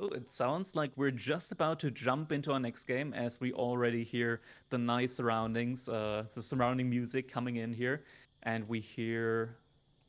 Oh, it sounds like we're just about to jump into our next game as we already hear the nice surroundings, the surrounding music coming in here. And we hear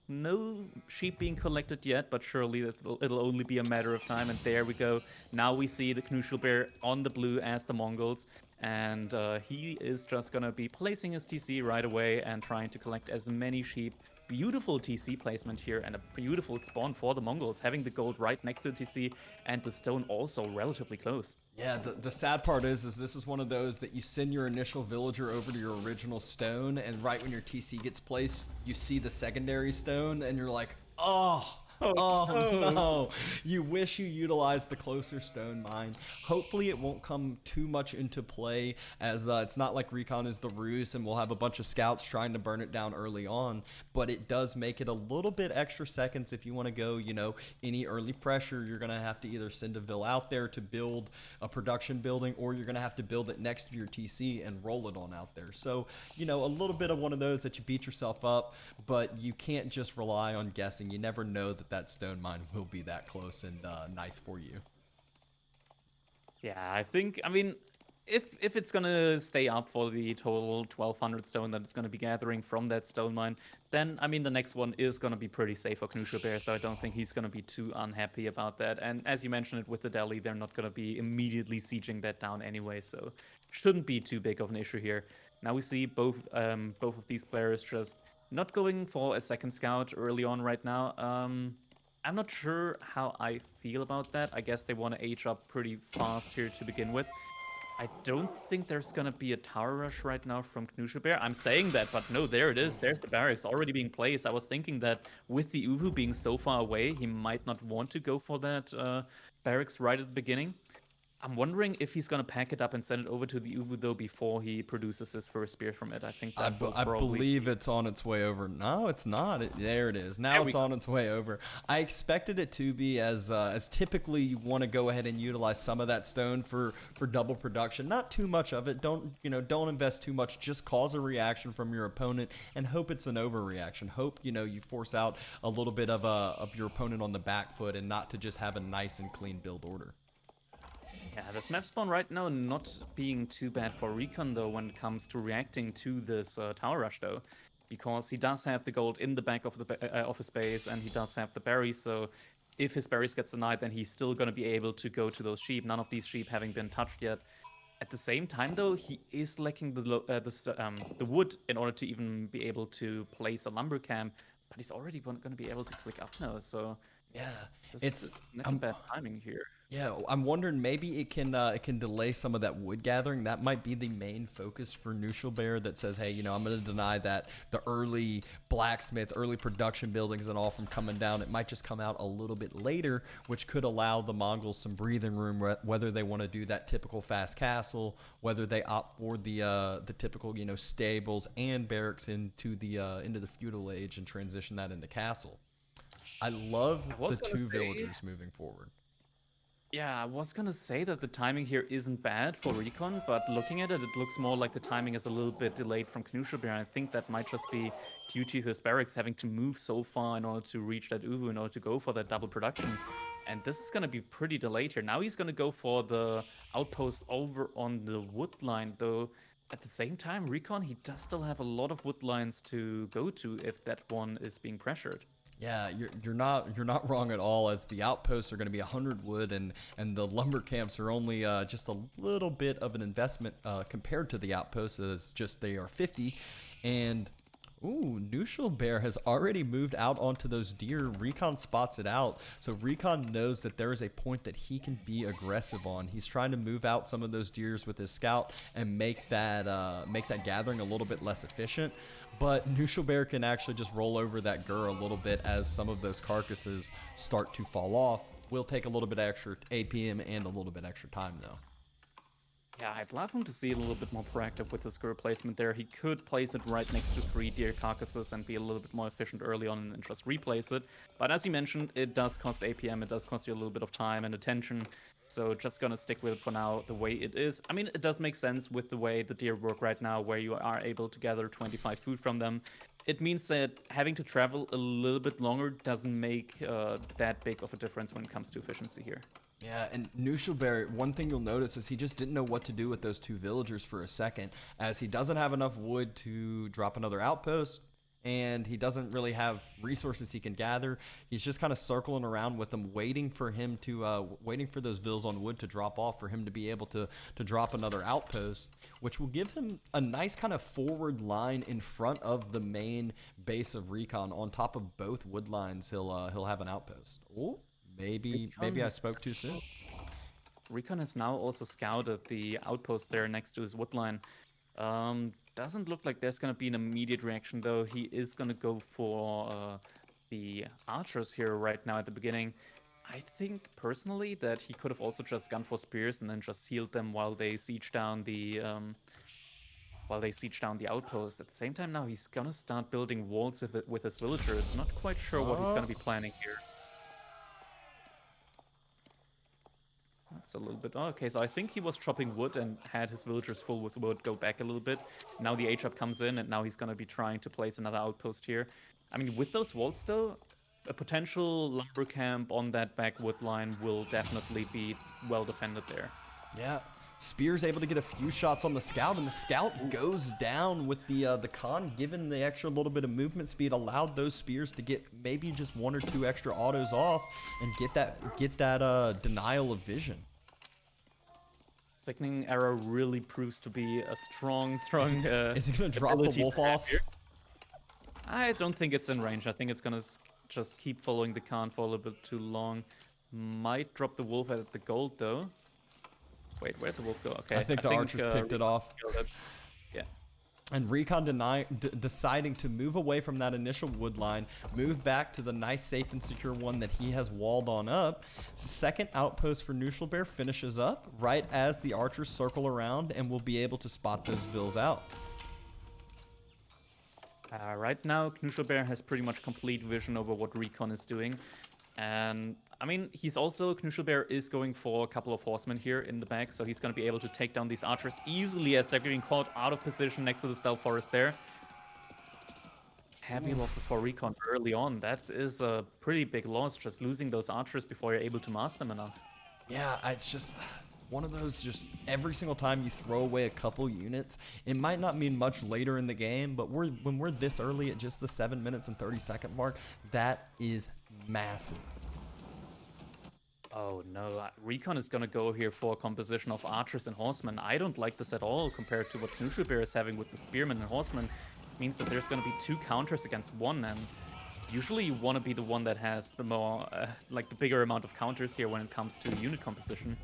no sheep being collected yet, but surely it'll only be a matter of time. And there we go. Now we see the Knuschelbär on the blue as the Mongols. And he is just going to be placing his TC right away and trying to collect as many sheep. Beautiful TC placement here and a beautiful spawn for the Mongols, having the gold right next to the TC and the stone also relatively close. Yeah, the sad part is this is one of those that you send your initial villager over to your original stone, and right when your TC gets placed, you see the secondary stone, and you're like, oh, Oh, oh no. no. You wish you utilized the closer stone mine. Hopefully it won't come too much into play, as it's not like RecoN is the ruse and we'll have a bunch of scouts trying to burn it down early on, but it does make it a little bit extra seconds if you want to go, any early pressure. You're going to have to either send a vill out there to build a production building, or you're going to have to build it next to your TC and roll it on out there. So, a little bit of one of those that you beat yourself up, but you can't just rely on guessing. You never know that stone mine will be that close and nice for you. Yeah, I mean, if it's gonna stay up for the total 1200 stone that it's gonna be gathering from that stone mine, then I mean the next one is gonna be pretty safe for Knuschelbär, so I don't think he's gonna be too unhappy about that. And as you mentioned it with the deli, they're not gonna be immediately sieging that down anyway, so shouldn't be too big of an issue here. Now we see both of these players just not going for a second scout early on right now. I'm not sure how I feel about that. I guess they want to age up pretty fast here to begin with. I don't think there's gonna be a tower rush right now from Knuschelbär. I'm saying that, but no, there it is. There's the barracks already being placed. I was thinking that with the Uwu being so far away, he might not want to go for that barracks right at the beginning. I'm wondering if he's gonna pack it up and send it over to the Uwu though before he produces his first spear from it. I think that will I probably believe it's on its way over. No, it's not. There it is. Now it's on its way over. I expected it to be, as typically you want to go ahead and utilize some of that stone for double production. Not too much of it. Don't invest too much. Just cause a reaction from your opponent and hope it's an overreaction. Hope you force out a little bit of your opponent on the back foot and not to just have a nice and clean build order. Yeah, this map spawn right now not being too bad for RecoN though when it comes to reacting to this tower rush though, because he does have the gold in the back of the his base and he does have the berries. So if his berries gets denied, then he's still gonna be able to go to those sheep. None of these sheep having been touched yet. At the same time though, he is lacking the wood in order to even be able to place a lumber camp. But he's already gonna be able to click up now. So yeah, it's not bad timing here. Yeah, I'm wondering maybe it can delay some of that wood gathering. That might be the main focus for Knuschelbär that says, hey, I'm going to deny that the early blacksmith, early production buildings and all from coming down. It might just come out a little bit later, which could allow the Mongols some breathing room, whether they want to do that typical fast castle, whether they opt for the typical stables and barracks into the feudal age and transition that into castle. I love the two villagers moving forward. Yeah, I was gonna say that the timing here isn't bad for RecoN, but looking at it, it looks more like the timing is a little bit delayed from Knuschelbär. I think that might just be due to his barracks having to move so far in order to reach that Uwu, in order to go for that double production. And this is gonna be pretty delayed here. Now he's gonna go for the outpost over on the wood line, though at the same time, RecoN, he does still have a lot of wood lines to go to if that one is being pressured. Yeah, you're not wrong at all. As the outposts are going to be 100 wood, and the lumber camps are only just a little bit of an investment compared to the outposts. As just they are 50, and Knuschelbär has already moved out onto those deer. RecoN spots it out, so RecoN knows that there is a point that he can be aggressive on. He's trying to move out some of those deers with his scout and make that gathering a little bit less efficient. But Knuschelbär can actually just roll over that Gur a little bit as some of those carcasses start to fall off. Will take a little bit extra APM and a little bit extra time though. Yeah, I'd love him to see a little bit more proactive with his Gur placement there. He could place it right next to 3 deer carcasses and be a little bit more efficient early on and just replace it. But as you mentioned, it does cost APM, it does cost you a little bit of time and attention. So just gonna stick with it for now the way it is. I mean, it does make sense with the way the deer work right now, where you are able to gather 25 food from them. it means that having to travel a little bit longer doesn't make that big of a difference when it comes to efficiency here. Yeah, and Knuschelbär, one thing you'll notice is he just didn't know what to do with those 2 villagers for a second, as he doesn't have enough wood to drop another outpost, and he doesn't really have resources he can gather. He's just kind of circling around with them, waiting for him to, waiting for those vills on wood to drop off for him to be able to drop another outpost, which will give him a nice kind of forward line in front of the main base of RecoN. On top of both wood lines, he'll have an outpost. Oh. Maybe I spoke too soon. RecoN has now also scouted the outpost there next to his woodline. Doesn't look like there's going to be an immediate reaction, though. He is going to go for the archers here right now at the beginning. I think, personally, that he could have also just gone for spears and then just healed them while they siege down the outpost. At the same time now, he's going to start building walls with his villagers. Not quite sure what he's going to be planning here. That's a little bit... Oh, okay, so I think he was chopping wood and had his villagers full with wood go back a little bit. Now the H-up comes in, and now he's going to be trying to place another outpost here. I mean, with those walls, though, a potential lumber camp on that back wood line will definitely be well defended there. Yeah. Spear's able to get a few shots on the scout, and the scout goes down with the con. Given the extra little bit of movement speed, allowed those spears to get maybe just 1 or 2 extra autos off and get that denial of vision. Sickening Arrow really proves to be a strong. Is he gonna drop the wolf off? Here. I don't think it's in range. I think it's gonna just keep following the con for a little bit too long. Might drop the wolf at the gold though. Wait, where'd the wolf go? Okay, I think the archers picked it off. Yeah. And RecoN deciding to move away from that initial wood line, move back to the nice, safe, and secure one that he has walled on up. Second outpost for Knuschelbär finishes up right as the archers circle around and will be able to spot those vills out. Right now, Knuschelbär has pretty much complete vision over what RecoN is doing. And, I mean, Knuschelbär is going for a couple of horsemen here in the back, so he's going to be able to take down these archers easily as they're getting caught out of position next to the stealth forest there. Heavy losses for RecoN early on. That is a pretty big loss, just losing those archers before you're able to master them enough. Yeah, it's just one of those, just every single time you throw away a couple units, it might not mean much later in the game, but when we're this early at just the 7 minutes and 30-second mark, that is massive. Oh no, RecoN is gonna go here for a composition of archers and horsemen. I don't like this at all compared to what Knuschelbär is having with the spearmen and horsemen. It means that there's gonna be 2 counters against 1, and usually you want to be the one that has the more, the bigger amount of counters here when it comes to unit composition.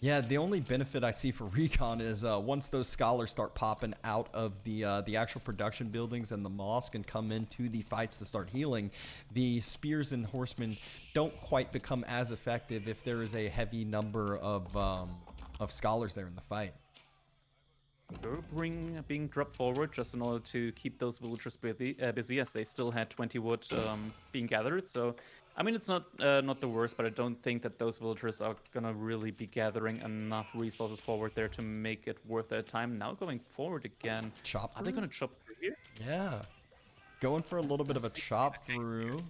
Yeah, the only benefit I see for RecoN is once those scholars start popping out of the actual production buildings and the mosque and come into the fights to start healing, the spears and horsemen don't quite become as effective if there is a heavy number of scholars there in the fight. Being dropped forward just in order to keep those villagers busy as they still had 20 wood being gathered. So, I mean, it's not the worst, but I don't think that those villagers are gonna really be gathering enough resources forward there to make it worth their time. Now going forward again. Chop through? Are they gonna chop through here? Yeah. Going for a little bit of a chop through,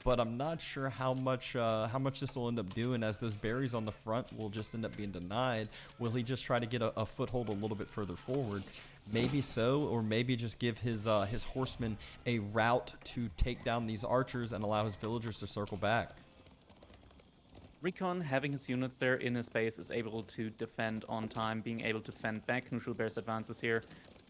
but I'm not sure how much this will end up doing, as those berries on the front will just end up being denied. Will he just try to get a foothold a little bit further forward? Maybe so, or maybe just give his horsemen a route to take down these archers and allow his villagers to circle back. RecoN, having his units there in his base, is able to defend on time, being able to fend back Knuschelbär's advances here.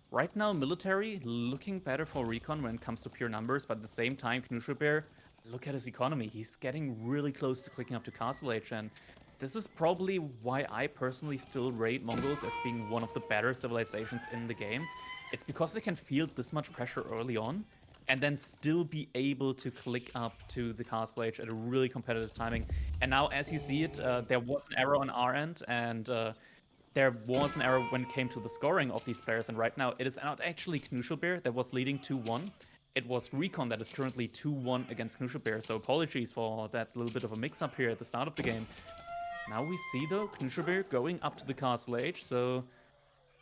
Right now, military looking better for RecoN when it comes to pure numbers, but at the same time, Knuschelbär, look at his economy. He's getting really close to clicking up to Castle Age, and this is probably why I personally still rate Mongols as being one of the better civilizations in the game. It's because they can field this much pressure early on, and then still be able to click up to the Castle Age at a really competitive timing. And now, as you see it, there was an error on our end, and there was an error when it came to the scoring of these players, and right now it is not actually Knuschelbär that was leading 2-1. It was RecoN that is currently 2-1 against Knuschelbär, so apologies for that little bit of a mix-up here at the start of the game. Now we see, though, Knuschelbär going up to the Castle Age, so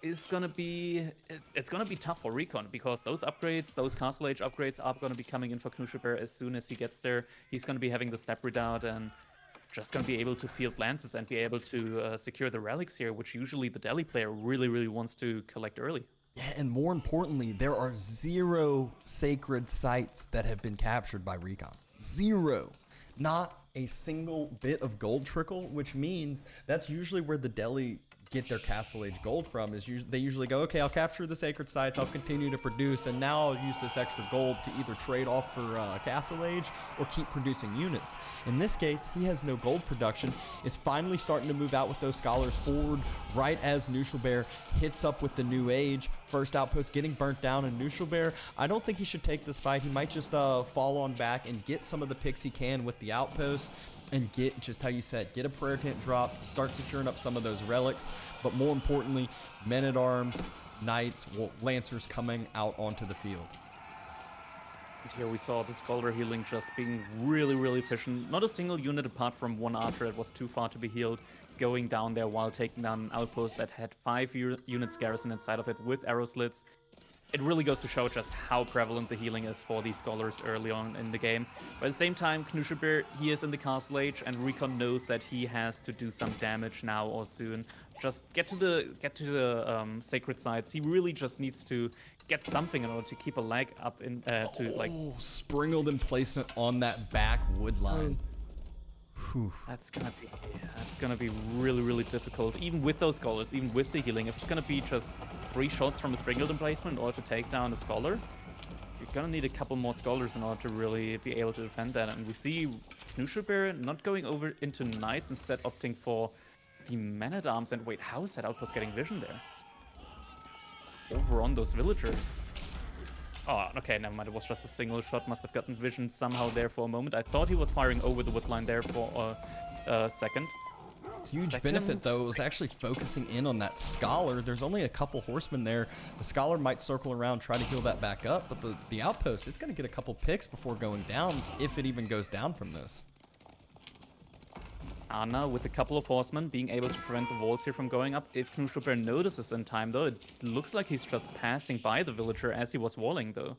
is gonna be it's gonna be tough for RecoN because those upgrades, those Castle Age upgrades, are gonna be coming in for Knuschelbär as soon as he gets there. He's gonna be having the step redoubt and just gonna be able to field lances and be able to secure the relics here, which usually the Delhi player really wants to collect early. Yeah, and more importantly, there are 0 sacred sites that have been captured by RecoN. 0. Not a single bit of gold trickle, which means that's usually where the Delhi get their Castle Age gold from. They usually go, okay, I'll capture the sacred sites, I'll continue to produce, and now I'll use this extra gold to either trade off for Castle Age or keep producing units. In this case, he has no gold production, is finally starting to move out with those scholars forward right as Knuschelbär hits up with the new age. First outpost getting burnt down, and Knuschelbär, I don't think he should take this fight. He might just fall on back and get some of the picks he can with the outpost and get, just how you said, get a prayer tent drop, start securing up some of those relics, but more importantly, men-at-arms, knights, lancers coming out onto the field. And here we saw the Scholar healing just being really efficient. Not a single unit apart from one archer that was too far to be healed, going down there while taking down an outpost that had 5 units garrison inside of it with arrow slits. It really goes to show just how prevalent the healing is for these scholars early on in the game. But at the same time, Knuschelbär, he is in the Castle Age, and RecoN knows that he has to do some damage now or soon. Just get to the sacred sites. He really just needs to get something in order to keep a leg up in sprinkled in placement on that back wood line. That's gonna be really difficult, even with those scholars, even with the healing. If it's gonna be just 3 shots from a sprinkled emplacement in order to take down a scholar, you're gonna need a couple more scholars in order to really be able to defend that. And we see Knuschelbär not going over into knights, instead opting for the men-at-arms. And wait, how is that outpost getting vision there? Over on those villagers. Oh, okay, never mind. It was just a single shot. Must have gotten vision somehow there for a moment. I thought he was firing over the wood line there for a second. Huge benefit, though, was actually focusing in on that scholar. There's only a couple horsemen there. The scholar might circle around, try to heal that back up, but the outpost, it's going to get a couple picks before going down, if it even goes down from this. Anna with a couple of horsemen being able to prevent the walls here from going up. If Knuschelbär notices in time, though, it looks like he's just passing by the villager as he was walling, though.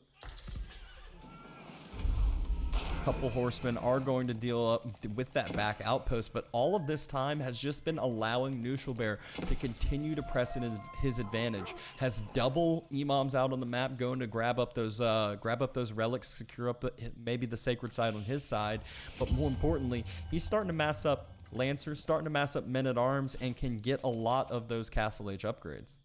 Couple horsemen are going to deal up with that back outpost, but all of this time has just been allowing Knuschelbär to continue to press in his advantage. Has double imams out on the map, going to grab up those relics, secure up maybe the sacred side on his side, but more importantly, he's starting to mass up lancers, starting to mass up men-at-arms, and can get a lot of those Castle Age upgrades.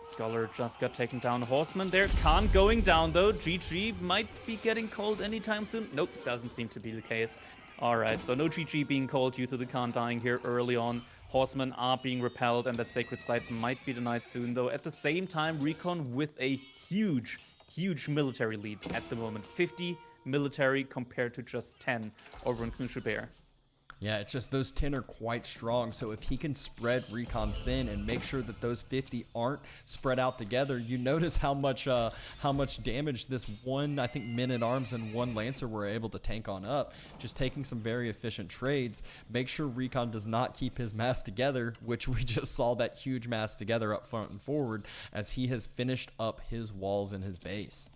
Scholar just got taken down. Horseman there. Khan going down, though. GG might be getting called anytime soon. Nope, doesn't seem to be the case. Alright, so no GG being called due to the Khan dying here early on. Horsemen are being repelled, and that sacred site might be denied soon, though. At the same time, RecoN with a huge military lead at the moment. 50 military compared to just 10 over in Knuschelbär. Yeah, it's just those 10 are quite strong, so if he can spread RecoN thin and make sure that those 50 aren't spread out together, you notice how much damage this one, I think, men-at-arms and one lancer were able to tank on up, just taking some very efficient trades. Make sure RecoN does not keep his mass together, which we just saw that huge mass together up front and forward, as he has finished up his walls and his base.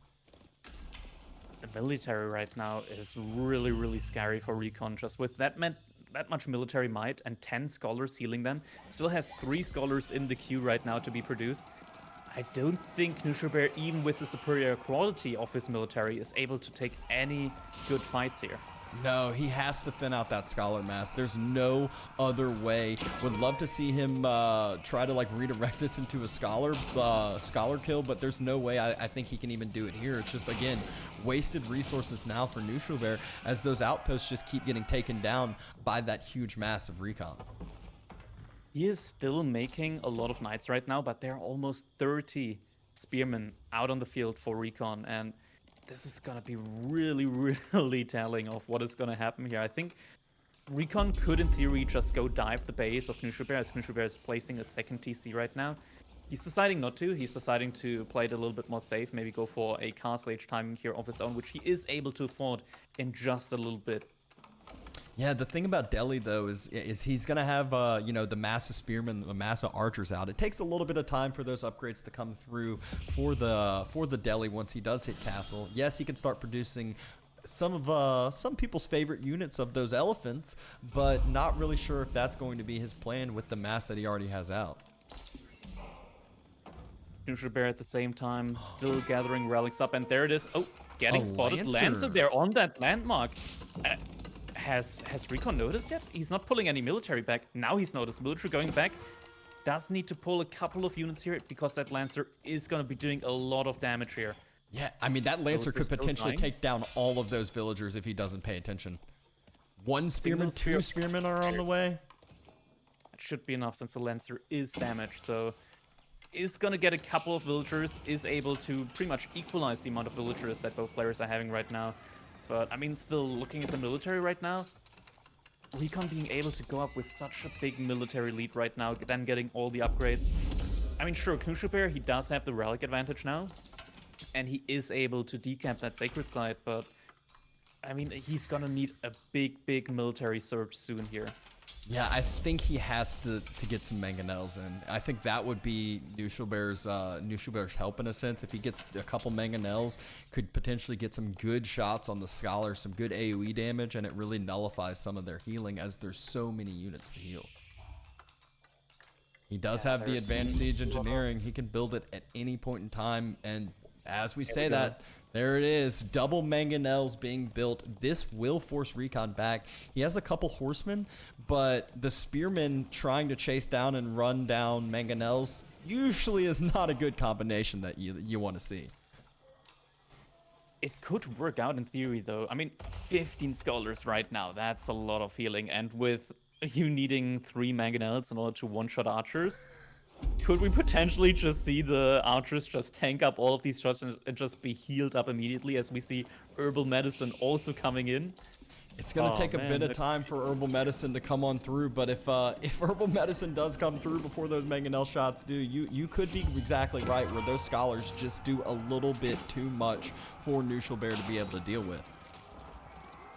The military right now is really scary for RecoN. Just with that much military might and 10 scholars healing them, still has 3 scholars in the queue right now to be produced. I don't think Knuschelbär, even with the superior quality of his military, is able to take any good fights here. No, he has to thin out that scholar mass. There's no other way. Would love to see him try to like redirect this into a scholar kill, but there's no way I think he can even do it here. It's just, again, wasted resources now for Knuschelbär, as those outposts just keep getting taken down by that huge mass of RecoN. He is still making a lot of knights right now, but there are almost 30 spearmen out on the field for RecoN, and this is gonna be really telling of what is gonna happen here. I think RecoN could, in theory, just go dive the base of Knuschelbär, as Knuschelbär is placing a second TC right now. He's deciding not to. He's deciding to play it a little bit more safe, maybe go for a Castle Age timing here of his own, which he is able to afford in just a little bit. Yeah, the thing about Delhi though is he's gonna have you know, the mass of spearmen, the mass of archers out. It takes a little bit of time for those upgrades to come through for the Delhi once he does hit castle. Yes, he can start producing some people's favorite units of those elephants, but not really sure if that's going to be his plan with the mass that he already has out. Knuschelbär at the same time, still gathering relics up, and there it is. Oh, getting A spotted. Lancer there on that landmark. Has RecoN noticed yet? He's not pulling any military back. Now he's noticed military going back. Does need to pull a couple of units here because that Lancer is going to be doing a lot of damage here. Yeah, I mean, that Lancer could potentially take down all of those villagers if he doesn't pay attention. One spearman, two spearmen are on the way. That should be enough since the Lancer is damaged, so is going to get a couple of villagers, is able to pretty much equalize the amount of villagers that both players are having right now. But, I mean, still looking at the military right now, RecoN being able to go up with such a big military lead right now, then getting all the upgrades. I mean, sure, Knuschelbär, he does have the relic advantage now, and he is able to decamp that sacred site, but, I mean, he's gonna need a big military surge soon here. Yeah, I think he has to get some mangonels in. I think that would be Knuschelbär's help in a sense. If he gets a couple mangonels, could potentially get some good shots on the scholars, some good AoE damage, and it really nullifies some of their healing as there's so many units to heal. He does have the advanced siege engineering. He can build it at any point in time, and as we say that, there it is. Double mangonels being built. This will force RecoN back. He has a couple horsemen, but the spearmen trying to chase down and run down mangonels usually is not a good combination that you want to see. It could work out in theory, though. I mean, 15 scholars right now. That's a lot of healing. And with you needing 3 mangonels in order to one-shot archers, could we potentially just see the archers just tank up all of these shots and just be healed up immediately as we see herbal medicine also coming in? It's going to take a bit of time for herbal medicine to come on through, but if herbal medicine does come through before those mangonel shots do, you could be exactly right where those scholars just do a little bit too much for Knuschelbär to be able to deal with.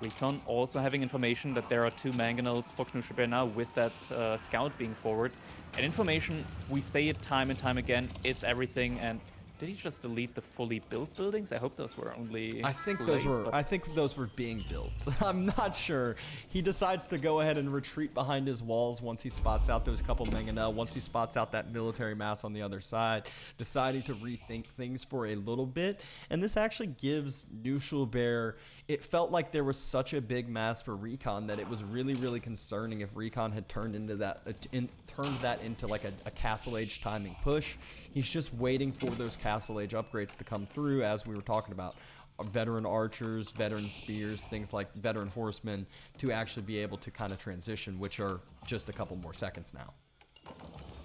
RecoN also having information that there are 2 mangonels for Knuschelbär now with that scout being forward. And information, we say it time and time again, it's everything. And did he just delete the fully built buildings? I hope those were only I think those were being built. I'm not sure. He decides to go ahead and retreat behind his walls once he spots out those couple mangonel, once he spots out that military mass on the other side, deciding to rethink things for a little bit. And this actually gives Knuschelbär, it felt like there was such a big mass for RecoN that it was really concerning if RecoN had turned that into like a castle age timing push. He's just waiting for those castle age upgrades to come through, as we were talking about. Veteran archers, veteran spears, things like veteran horsemen to actually be able to kind of transition, which are just a couple more seconds now.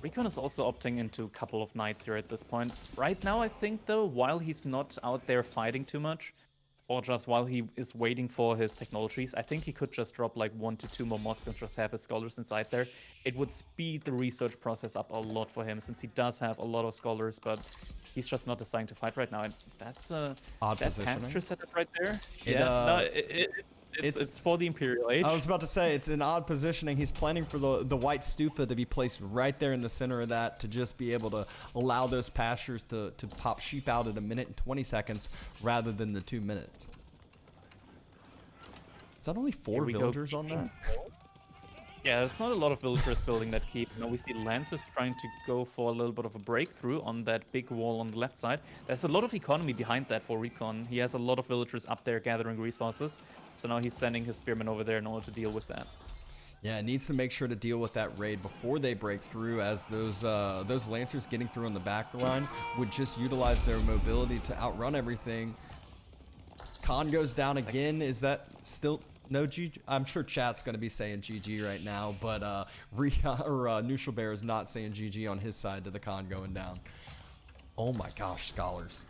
RecoN is also opting into a couple of knights here at this point. Right now, I think, though, while he's not out there fighting too much, or just while he is waiting for his technologies, I think he could just drop like 1 to 2 more mosques and just have his scholars inside there. It would speed the research process up a lot for him, since he does have a lot of scholars, but he's just not deciding to fight right now. And that's odd that pasture setup right there. It's It's for the Imperial Age. I was about to say, it's an odd positioning. He's planning for the white stupa to be placed right there in the center of that, to just be able to allow those pastures to pop sheep out at 1 minute and 20 seconds rather than the 2 minutes. Is that only 4 villagers on that? Yeah, it's not a lot of villagers building that keep. You know, we see Lancers trying to go for a little bit of a breakthrough on that big wall on the left side. There's a lot of economy behind that for RecoN. He has a lot of villagers up there gathering resources. So now he's sending his spearmen over there in order to deal with that. Yeah, it needs to make sure to deal with that raid before they break through, as those Lancers getting through on the back line would just utilize their mobility to outrun everything. Khan goes down again. Is that still... No GG. I'm sure chat's going to be saying GG right now, but Knuschelbär is not saying GG on his side to the Khan going down. Oh my gosh, scholars.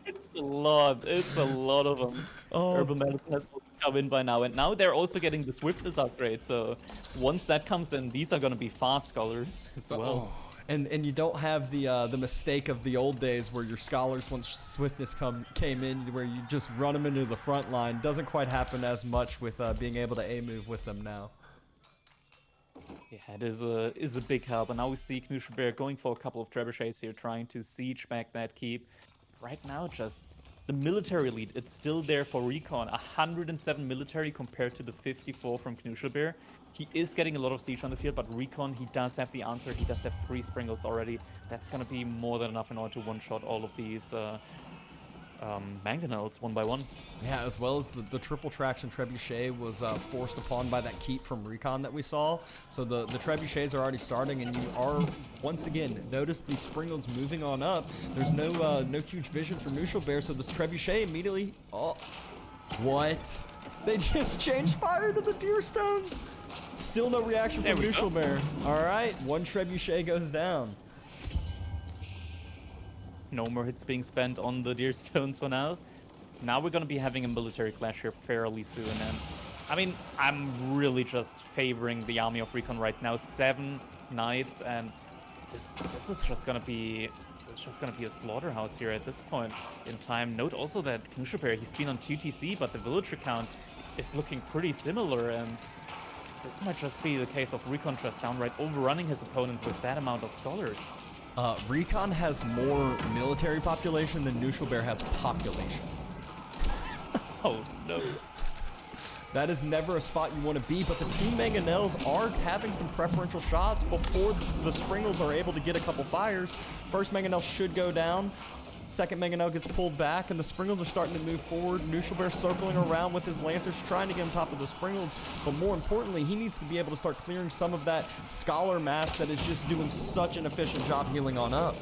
It's a lot. It's a lot of them. Oh. Urban Medicine has supposed to come in by now, and now they're also getting the swiftness upgrade. So once that comes in, these are going to be fast scholars as well. and you don't have the mistake of the old days where your scholars, once swiftness came in, where you just run them into the front line. Doesn't quite happen as much with being able to A move with them now. Yeah, it is a big help, and now we see Knuschelbär going for a couple of trebuchets here, trying to siege back that keep. Right now, just the military lead, it's still there for RecoN. 107 military compared to the 54 from Knuschelbär. He is getting a lot of siege on the field, but RecoN, he does have the answer. He does have 3 Sprinkles already. That's going to be more than enough in order to one-shot all of these mangonels one by one. Yeah, as well as the triple traction trebuchet was forced upon by that keep from RecoN that we saw. So the trebuchets are already starting, and you are once again notice the Sprinkles moving on up. There's no huge vision for Knuschelbär, so this trebuchet immediately. Oh, what? They just changed fire to the deer stones. Still no reaction from Knuschelbär. All right, 1 trebuchet goes down. No more hits being spent on the deer stones for now. Now we're going to be having a military clash here fairly soon. And I mean, I'm really just favoring the army of RecoN right now. 7 knights, and this is just going to be a slaughterhouse here at this point in time. Note also that Knuschelbär, he's been on 2 TC, but the villager count is looking pretty similar, and this might just be the case of RecoN just downright overrunning his opponent with that amount of scholars. RecoN has more military population than Knuschelbär has population. Oh, no. That is never a spot you want to be, but the 2 mangonels are having some preferential shots before the Sprinkles are able to get a couple fires. First mangonel should go down. Second mangonel gets pulled back, and the Sprinkles are starting to move forward. Knuschelbär circling around with his Lancers, trying to get on top of the Sprinkles, but more importantly, he needs to be able to start clearing some of that Scholar mass that is just doing such an efficient job healing on up.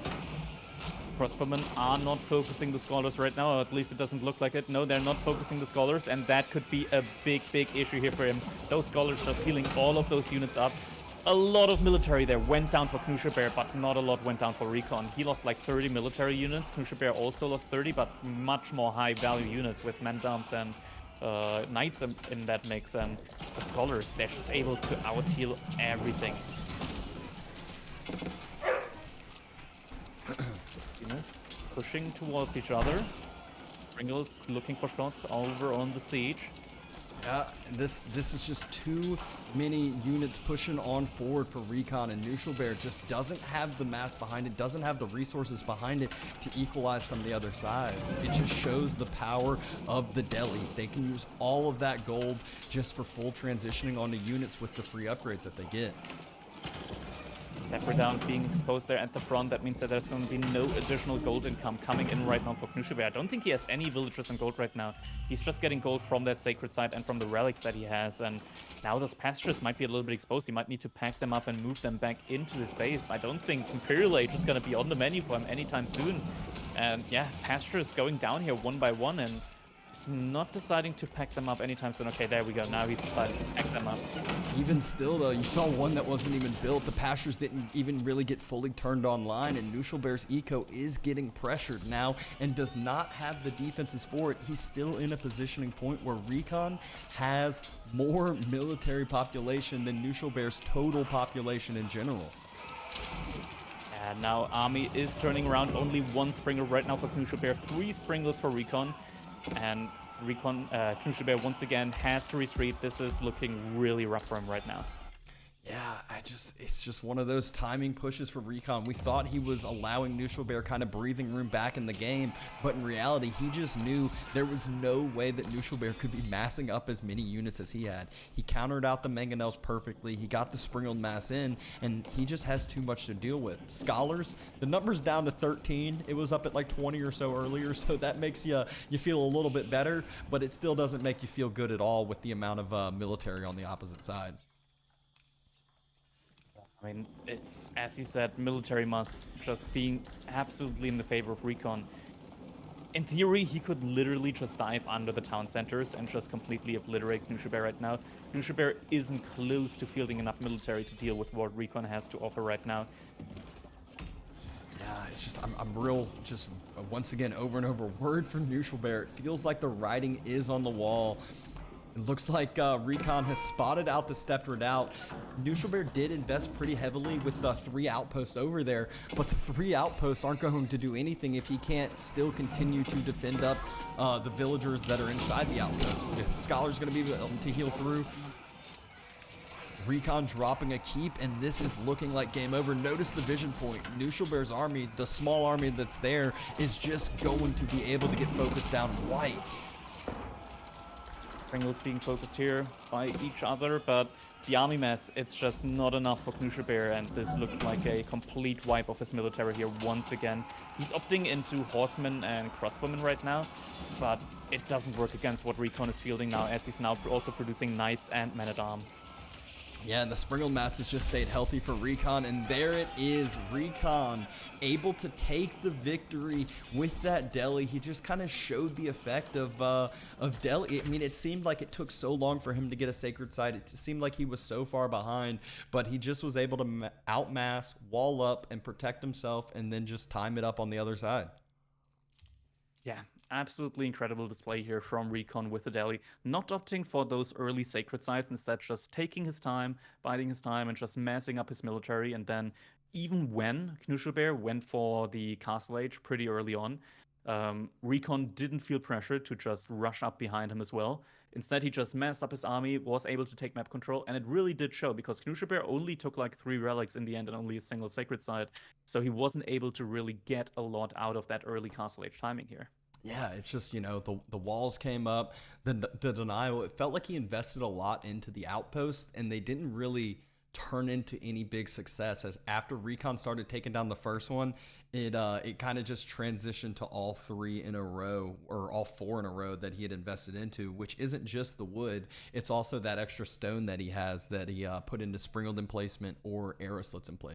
Crossbowmen are not focusing the Scholars right now, or at least it doesn't look like it. No, they're not focusing the Scholars, and that could be a big issue here for him. Those Scholars just healing all of those units up. A lot of military there went down for Knuschelbär, but not a lot went down for RecoN. He lost like 30 military units. Knuschelbär also lost 30, but much more high-value units with Mandams and Knights in that mix. And the Scholars, they're just able to out-heal everything. You know, pushing towards each other. Pringles looking for shots over on the siege. Yeah, this is just too many units pushing on forward for RecoN, and Knuschelbär just doesn't have the mass behind it, doesn't have the resources behind it to equalize from the other side. It just shows the power of the deli. They can use all of that gold just for full transitioning onto units with the free upgrades that they get. Pepper down being exposed there at the front. That means that there's going to be no additional gold income coming in right now for Knuschelbär. I don't think he has any villagers in gold right now. He's just getting gold from that sacred site and from the relics that he has. And now those pastures might be a little bit exposed. He might need to pack them up and move them back into his base. I don't think Imperial Age is going to be on the menu for him anytime soon. And yeah, pastures going down here one by one, and he's not deciding to pack them up anytime soon. Okay, there we go. Now he's decided to pack them up. Even still, though, you saw one that wasn't even built. The pastures didn't even really get fully turned online, and Knuschelbär's eco is getting pressured now and does not have the defenses for it. He's still in a positioning point where RecoN has more military population than Knuschelbär's total population in general. And now army is turning around. Only 1 Sprinkle right now for Knuschelbär, 3 Sprinkles for RecoN. And Knuschelbär once again has to retreat. This is looking really rough for him right now. Yeah, it's just one of those timing pushes for RecoN. We thought he was allowing Knuschelbär kind of breathing room back in the game, but in reality, he just knew there was no way that Knuschelbär could be massing up as many units as he had. He countered out the mangonels perfectly. He got the sprinkled mass in, and he just has too much to deal with. Scholars, the number's down to 13. It was up at like 20 or so earlier, so that makes you feel a little bit better, but it still doesn't make you feel good at all with the amount of military on the opposite side. I mean, it's, as you said, military must just being absolutely in the favor of RecoN. In theory, he could literally just dive under the town centers and just completely obliterate Knuschelbär right now. Knuschelbär isn't close to fielding enough military to deal with what RecoN has to offer right now. Yeah, it's just, I'm real, just once again, over and over, word from Knuschelbär. It feels like the writing is on the wall. It looks like RecoN has spotted out the stepped redoubt. Knuschelbär did invest pretty heavily with 3 outposts over there, but the 3 outposts aren't going to do anything if he can't still continue to defend up the villagers that are inside the outpost. The Scholar's going to be able to heal through. RecoN dropping a keep, and this is looking like game over. Notice the vision point. Knuschelbär's army, the small army that's there, is just going to be able to get focused down white. Pringles being focused here by each other, but the army mass, it's just not enough for Knuschelbär, and this looks like a complete wipe of his military here once again. He's opting into horsemen and crossbowmen right now, but it doesn't work against what RecoN is fielding now, as he's now also producing knights and men-at-arms. Yeah, and the Springle Mass has just stayed healthy for RecoN, and there it is. RecoN able to take the victory with that deli. He just kind of showed the effect of deli. I mean, it seemed like it took so long for him to get a sacred site. It seemed like he was so far behind, but he just was able to outmass, wall up, and protect himself, and then just time it up on the other side. Yeah, absolutely incredible display here from RecoN with the deli. Not opting for those early sacred sites, instead just taking his time, biding his time, and just massing up his military. And then even when Knuschelbär went for the Castle Age pretty early on, RecoN didn't feel pressure to just rush up behind him as well. Instead, he just massed up his army, was able to take map control, and it really did show, because Knuschelbär only took like 3 relics in the end and only a single sacred site, so he wasn't able to really get a lot out of that early Castle Age timing here. Yeah, it's just, you know, the walls came up, the denial. It felt like he invested a lot into the outpost, and they didn't really turn into any big success. As after RecoN started taking down the first one, it kind of just transitioned to all 3 in a row, or all 4 in a row that he had invested into, which isn't just the wood. It's also that extra stone that he has that he put into Springled emplacement or arrow slits in place.